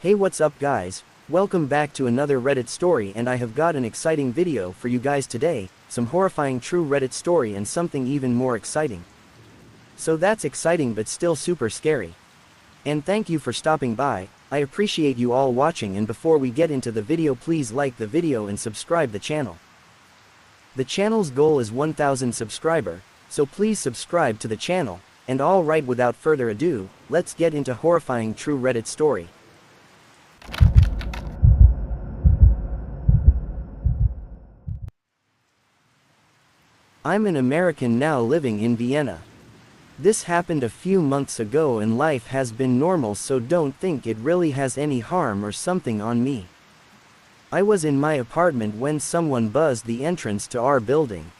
Hey, what's up guys? Welcome back to another Reddit story, and I have got an exciting video for you guys today, some horrifying true Reddit story and something even more exciting. So that's exciting but still super scary. And thank you for stopping by. I appreciate you all watching, and before we get into the video, please like the video and subscribe the channel. The channel's goal is 1000 subscriber, so please subscribe to the channel. And alright, without further ado, let's get into horrifying true Reddit story. I'm an American now living in Vienna. This happened a few months ago and life has been normal, so don't think it really has any harm or something on me. I was in my apartment when someone buzzed the entrance to our building.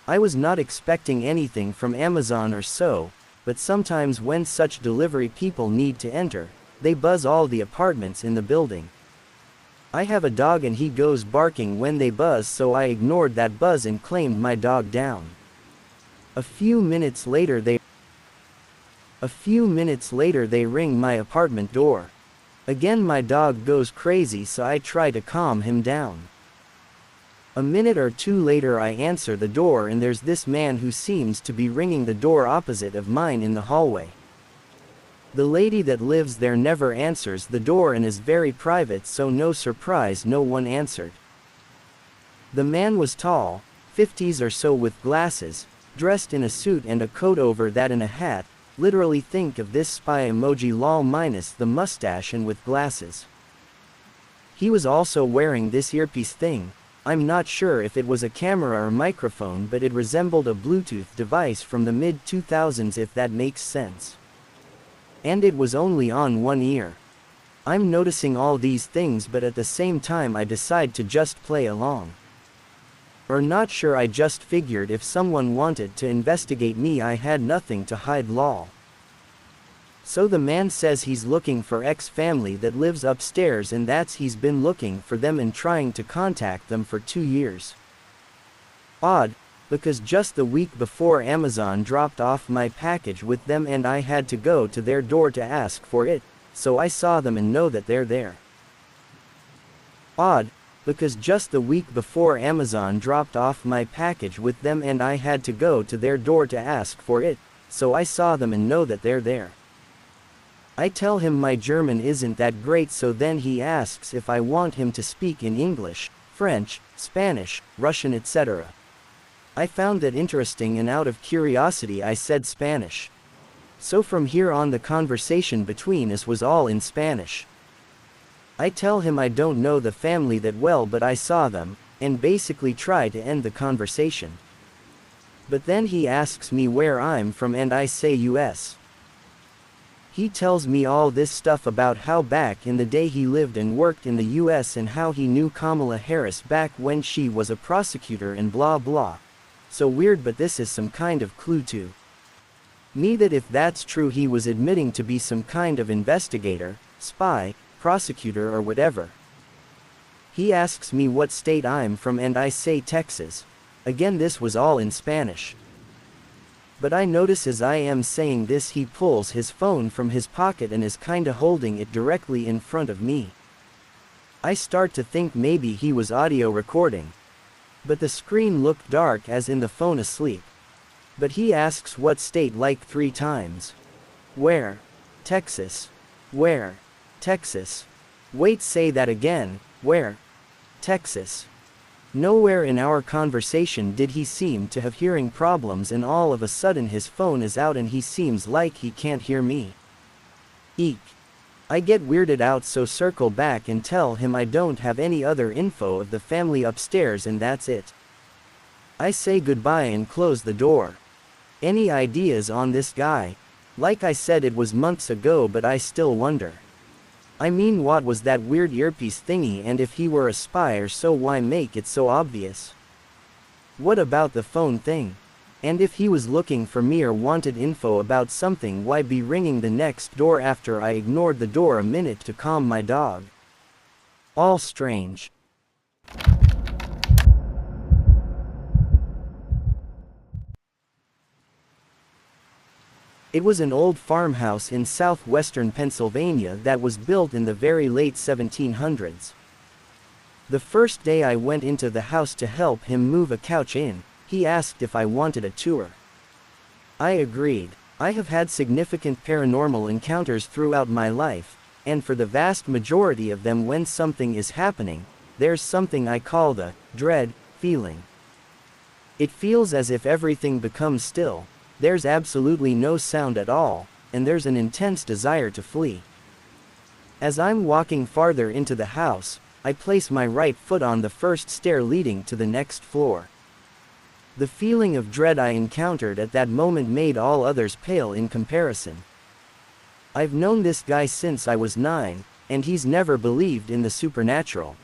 I was not expecting anything from Amazon or so, but sometimes when such delivery people need to enter, they buzz all the apartments in the building. I have a dog and he goes barking when they buzz, so I ignored that buzz and claimed my dog down. A few minutes later they ring my apartment door. Again my dog goes crazy, so I try to calm him down. A minute or two later I answer the door and there's this man who seems to be ringing the door opposite of mine in the hallway. The lady that lives there never answers the door and is very private, so no surprise no one answered. The man was tall, 50s or so, with glasses, dressed in a suit and a coat over that and a hat. Literally think of this spy emoji lol minus the mustache and with glasses. He was also wearing this earpiece thing. I'm not sure if it was a camera or microphone, but it resembled a Bluetooth device from the mid-2000s, if that makes sense. And it was only on one ear. I'm noticing all these things, but at the same time I decide to just play along. Or not sure, I just figured if someone wanted to investigate me I had nothing to hide lol. So the man says he's looking for ex-family that lives upstairs, and that's he's been looking for them and trying to contact them for 2 years. Odd, because just the week before Amazon dropped off my package with them and I had to go to their door to ask for it, so I saw them and know that they're there. Odd, because just the week before Amazon dropped off my package with them and I had to go to their door to ask for it, so I saw them and know that they're there. I tell him my German isn't that great, so then he asks if I want him to speak in English, French, Spanish, Russian, etc. I found that interesting, and out of curiosity I said Spanish. So from here on the conversation between us was all in Spanish. I tell him I don't know the family that well, but I saw them, and basically try to end the conversation. But then he asks me where I'm from and I say US. He tells me all this stuff about how back in the day he lived and worked in the US and how he knew Kamala Harris back when she was a prosecutor and blah blah. So weird, but this is some kind of clue to me that if that's true he was admitting to be some kind of investigator, spy, prosecutor or whatever. He asks me what state I'm from and I say Texas. Again, this was all in Spanish. But I notice as I am saying this he pulls his phone from his pocket and is kinda holding it directly in front of me. I start to think maybe he was audio recording. But the screen looked dark as in the phone asleep. But he asks what state like 3 times. Where? Texas. Where? Texas. Wait, say that again. Where? Texas. Nowhere in our conversation did he seem to have hearing problems, and all of a sudden his phone is out and he seems like he can't hear me. Eek. I get weirded out, so circle back and tell him I don't have any other info of the family upstairs and that's it. I say goodbye and close the door. Any ideas on this guy? Like I said, it was months ago, but I still wonder. I mean, what was that weird earpiece thingy, and if he were a spy or so, why make it so obvious? What about the phone thing? And if he was looking for me or wanted info about something, why be ringing the next door after I ignored the door a minute to calm my dog? All strange. It was an old farmhouse in southwestern Pennsylvania that was built in the very late 1700s. The first day I went into the house to help him move a couch in, he asked if I wanted a tour. I agreed. I have had significant paranormal encounters throughout my life, and for the vast majority of them, when something is happening, there's something I call the dread feeling. It feels as if everything becomes still, there's absolutely no sound at all, and there's an intense desire to flee. As I'm walking farther into the house, I place my right foot on the first stair leading to the next floor. The feeling of dread I encountered at that moment made all others pale in comparison. I've known this guy since I was 9, and he's never believed in the supernatural.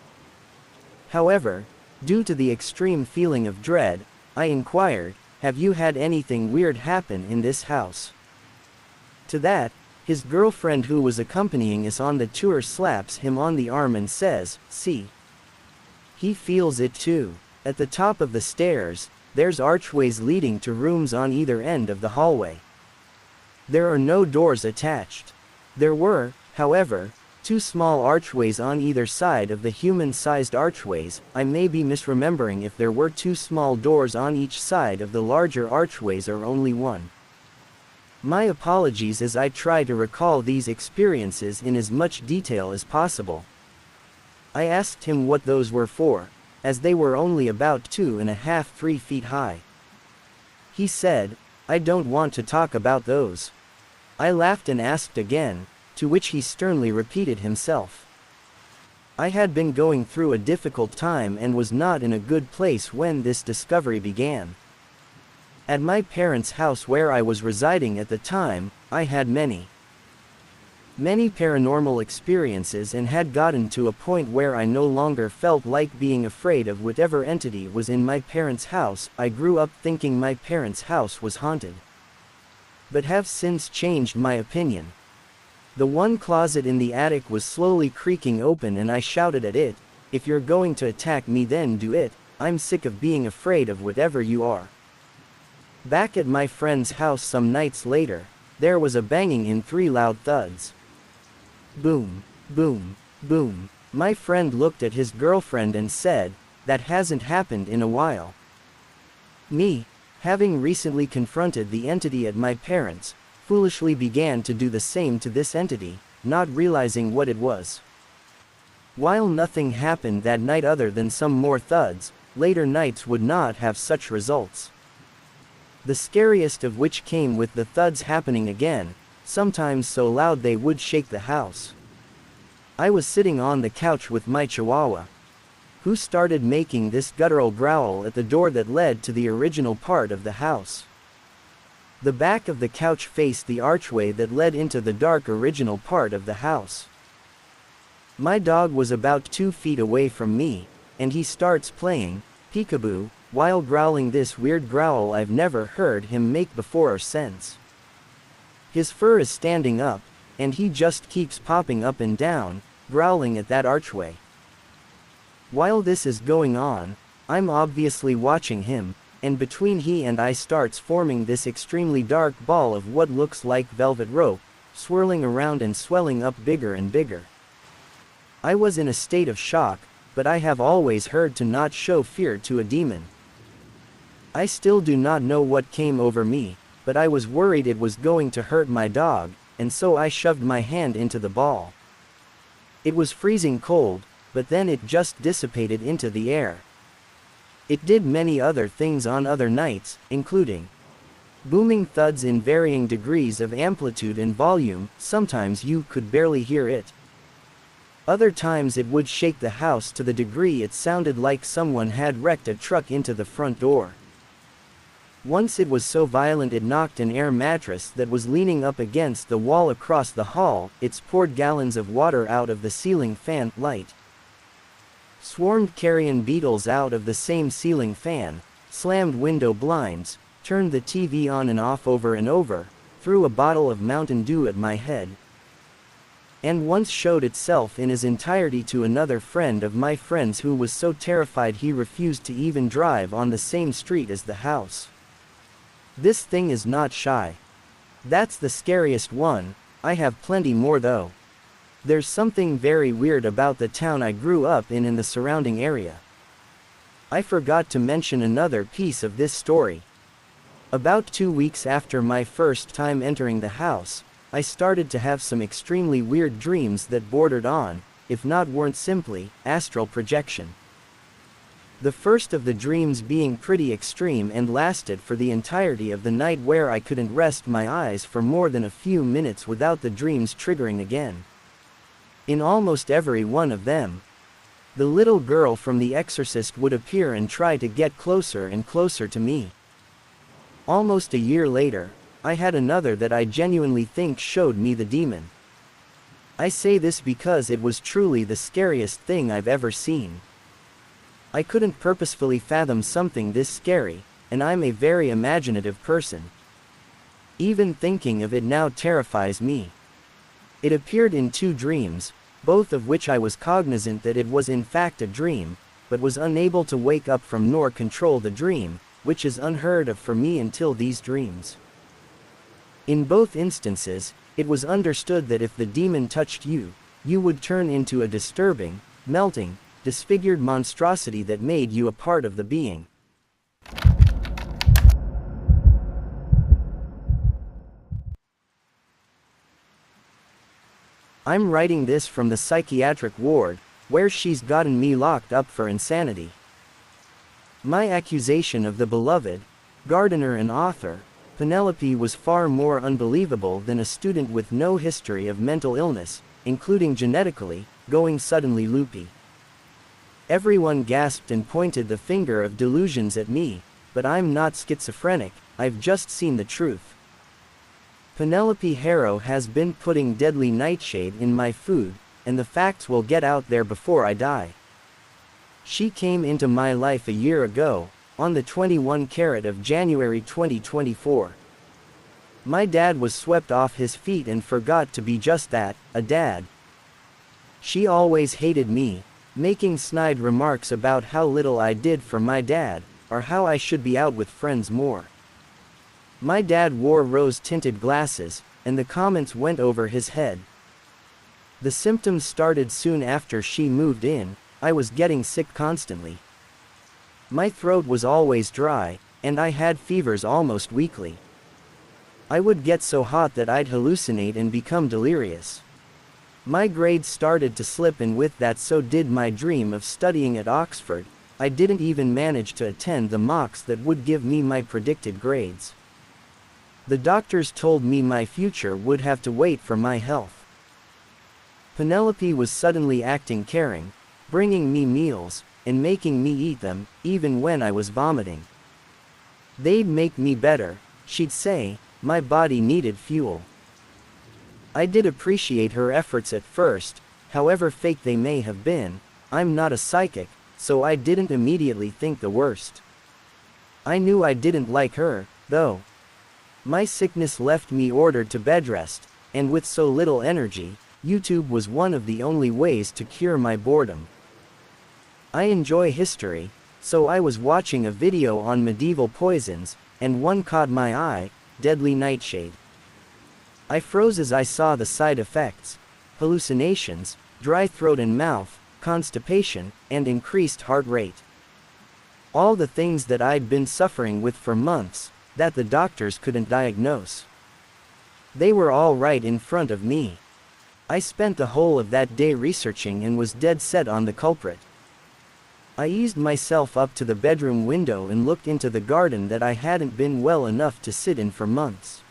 However, due to the extreme feeling of dread, I inquired, "Have you had anything weird happen in this house?" To that, his girlfriend who was accompanying us on the tour slaps him on the arm and says, "See. He feels it too." At the top of the stairs, there's archways leading to rooms on either end of the hallway. There are no doors attached. There were, however, 2 small archways on either side of the human-sized archways. I may be misremembering if there were 2 small doors on each side of the larger archways or only one. My apologies as I try to recall these experiences in as much detail as possible. I asked him what those were for, as they were only about 2.5–3 feet high. He said, "I don't want to talk about those." I laughed and asked again, to which he sternly repeated himself. I had been going through a difficult time and was not in a good place when this discovery began. At my parents' house where I was residing at the time, I had many paranormal experiences and had gotten to a point where I no longer felt like being afraid of whatever entity was in my parents' house. I grew up thinking my parents' house was haunted, but have since changed my opinion. The one closet in the attic was slowly creaking open and I shouted at it, "If you're going to attack me, then do it. I'm sick of being afraid of whatever you are." Back at my friend's house some nights later, there was a banging in 3 loud thuds. Boom, boom, boom. My friend looked at his girlfriend and said, "That hasn't happened in a while." Me, having recently confronted the entity at my parents', foolishly began to do the same to this entity, not realizing what it was. While nothing happened that night other than some more thuds, later nights would not have such results. The scariest of which came with the thuds happening again, sometimes so loud they would shake the house. I was sitting on the couch with my chihuahua, who started making this guttural growl at the door that led to the original part of the house. The back of the couch faced the archway that led into the dark original part of the house. My dog was about 2 feet away from me, and he starts playing peekaboo while growling this weird growl I've never heard him make before or since. His fur is standing up, and he just keeps popping up and down, growling at that archway. While this is going on, I'm obviously watching him, and between he and I starts forming this extremely dark ball of what looks like velvet rope, swirling around and swelling up bigger and bigger. I was in a state of shock, but I have always heard to not show fear to a demon. I still do not know what came over me, but I was worried it was going to hurt my dog, and so I shoved my hand into the ball. It was freezing cold, but then it just dissipated into the air. It did many other things on other nights, including booming thuds in varying degrees of amplitude and volume. Sometimes you could barely hear it. Other times it would shake the house to the degree it sounded like someone had wrecked a truck into the front door. Once it was so violent it knocked an air mattress that was leaning up against the wall across the hall. It's poured gallons of water out of the ceiling fan light, swarmed carrion beetles out of the same ceiling fan, slammed window blinds, turned the TV on and off over and over, threw a bottle of Mountain Dew at my head, and once showed itself in its entirety to another friend of my friend's who was so terrified he refused to even drive on the same street as the house. This thing is not shy. That's the scariest one. I have plenty more though. There's something very weird about the town I grew up in and the surrounding area. I forgot to mention another piece of this story. About 2 weeks after my first time entering the house, I started to have some extremely weird dreams that bordered on, if not weren't simply, astral projection. The first of the dreams being pretty extreme and lasted for the entirety of the night, where I couldn't rest my eyes for more than a few minutes without the dreams triggering again. In almost every one of them, the little girl from The Exorcist would appear and try to get closer and closer to me. Almost a year later, I had another that I genuinely think showed me the demon. I say this because it was truly the scariest thing I've ever seen. I couldn't purposefully fathom something this scary, and I'm a very imaginative person. Even thinking of it now terrifies me. It appeared in 2 dreams, both of which I was cognizant that it was in fact a dream, but was unable to wake up from nor control the dream, which is unheard of for me until these dreams. In both instances, it was understood that if the demon touched you, you would turn into a disturbing, melting, disfigured monstrosity that made you a part of the being. I'm writing this from the psychiatric ward, where she's gotten me locked up for insanity. My accusation of the beloved gardener and author, Penelope, was far more unbelievable than a student with no history of mental illness, including genetically, going suddenly loopy. Everyone gasped and pointed the finger of delusions at me, but I'm not schizophrenic, I've just seen the truth. Penelope Harrow has been putting deadly nightshade in my food, and the facts will get out there before I die. She came into my life a year ago, on the 21 carat of January 2024. My dad was swept off his feet and forgot to be just that, a dad. She always hated me, making snide remarks about how little I did for my dad, or how I should be out with friends more. My dad wore rose-tinted glasses, and the comments went over his head. The symptoms started soon after she moved in. I was getting sick constantly. My throat was always dry, and I had fevers almost weekly. I would get so hot that I'd hallucinate and become delirious. My grades started to slip, and with that so did my dream of studying at Oxford. I didn't even manage to attend the mocks that would give me my predicted grades. The doctors told me my future would have to wait for my health. Penelope was suddenly acting caring, bringing me meals, and making me eat them, even when I was vomiting. They'd make me better, she'd say. My body needed fuel. I did appreciate her efforts at first, however fake they may have been. I'm not a psychic, so I didn't immediately think the worst. I knew I didn't like her, though. My sickness left me ordered to bed rest, and with so little energy, YouTube was one of the only ways to cure my boredom. I enjoy history, so I was watching a video on medieval poisons, and one caught my eye: deadly nightshade. I froze as I saw the side effects: hallucinations, dry throat and mouth, constipation, and increased heart rate. All the things that I'd been suffering with for months, that the doctors couldn't diagnose. They were all right in front of me. I spent the whole of that day researching and was dead set on the culprit. I eased myself up to the bedroom window and looked into the garden that I hadn't been well enough to sit in for months.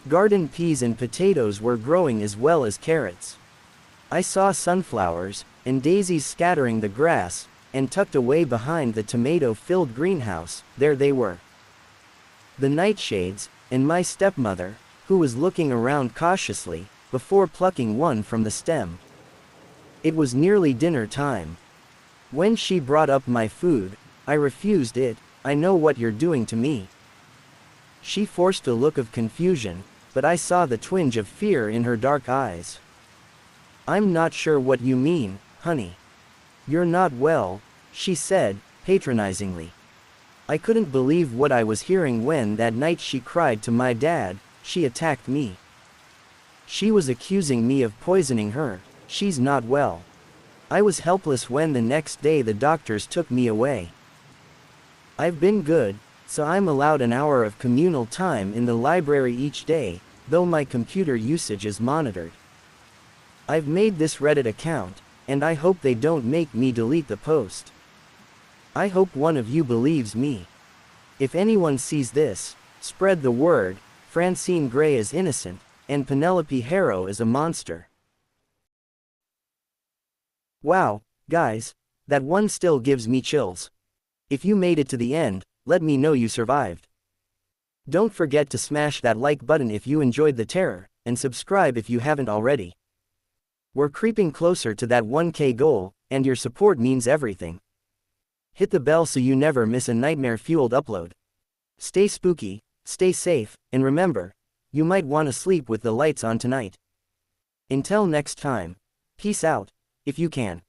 Garden peas and potatoes were growing, as well as carrots. I saw sunflowers and daisies scattering the grass, and tucked away behind the tomato-filled greenhouse, there they were. The nightshades, and my stepmother, who was looking around cautiously, before plucking one from the stem. It was nearly dinner time. When she brought up my food, I refused it. I know what you're doing to me. She forced a look of confusion, but I saw the twinge of fear in her dark eyes. I'm not sure what you mean, honey. You're not well, she said, patronizingly. I couldn't believe what I was hearing when that night she cried to my dad. She attacked me. She was accusing me of poisoning her. She's not well. I was helpless when the next day the doctors took me away. I've been good, so I'm allowed an hour of communal time in the library each day, though my computer usage is monitored. I've made this Reddit account, and I hope they don't make me delete the post. I hope one of you believes me. If anyone sees this, spread the word. Francine Gray is innocent, and Penelope Harrow is a monster. Wow, guys, that one still gives me chills. If you made it to the end, let me know you survived. Don't forget to smash that like button if you enjoyed the terror, and subscribe if you haven't already. We're creeping closer to that 1K goal, and your support means everything. Hit the bell so you never miss a nightmare-fueled upload. Stay spooky, stay safe, and remember, you might want to sleep with the lights on tonight. Until next time, peace out, if you can.